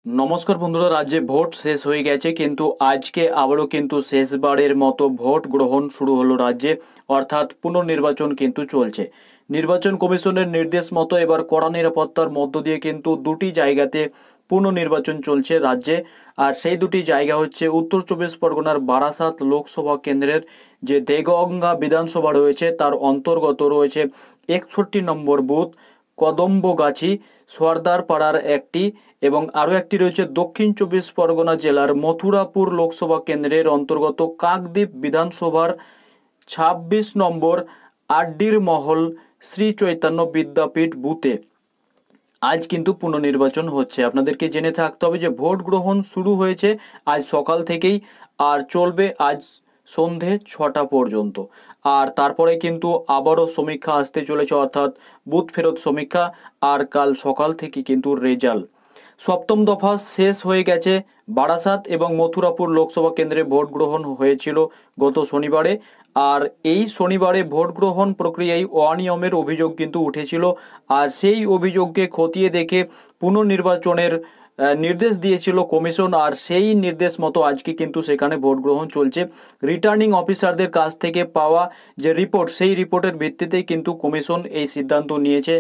নমস্কার বন্ধুরা, রাজ্যে ভোট শেষ হয়ে গেছে কিন্তু আজকে আবারও কিন্তু শেষবারের মতো ভোট গ্রহণ শুরু হলো রাজ্যে, অর্থাৎ পুনর্নির্বাচন কিন্তু চলছে। নির্বাচন কমিশনের নির্দেশ মতো এবার কড়া নিরাপত্তার মধ্য দিয়ে কিন্তু দুটি জায়গাতে পুনর্নির্বাচন চলছে রাজ্যে। আর সেই দুটি জায়গা হচ্ছে উত্তর চব্বিশ পরগনার বারাসাত লোকসভা কেন্দ্রের যে দেগঙ্গা বিধানসভা রয়েছে তার অন্তর্গত রয়েছে 61 নম্বর বুথ কদম্বগাছি সর্দারপাড়ার একটি, এবং আরও একটি রয়েছে দক্ষিণ চব্বিশ পরগনা জেলার মথুরাপুর লোকসভা কেন্দ্রের অন্তর্গত কাকদ্বীপ বিধানসভার 26 নম্বর আড্ডির মহল শ্রী চৈতন্য বিদ্যাপীঠ বুথে আজ কিন্তু পুনর্নির্বাচন হচ্ছে। আপনাদেরকে জেনে থাকতে হবে যে ভোট গ্রহণ শুরু হয়েছে আজ সকাল থেকেই আর চলবে আজ সন্ধে 6টা পর্যন্ত। আর তারপরে কিন্তু আবারও সমীক্ষা আসতে চলেছে, অর্থাৎ বুথ ফেরত সমীক্ষা। আর কাল সকাল থেকে কিন্তু রেজাল্ট। সপ্তম দফা শেষ হয়ে গেছে। বারাসাত এবং মথুরাপুর লোকসভা কেন্দ্রে ভোট গ্রহণ হয়েছিল গত শনিবারে। আর এই শনিবারে ভোট গ্রহণ প্রক্রিয়ায় অনিয়মের অভিযোগ কিন্তু উঠেছিল। আর সেই অভিযোগকে খতিয়ে দেখে পুনর্নির্বাচনের নির্দেশ দিয়েছিল কমিশন। আর সেই নির্দেশ মতো আজকে কিন্তু সেখানে ভোট গ্রহণ চলছে। রিটার্নিং অফিসারদের কাছ থেকে পাওয়া যে রিপোর্ট, সেই রিপোর্টের ভিত্তিতেই কিন্তু কমিশন এই সিদ্ধান্ত নিয়েছে।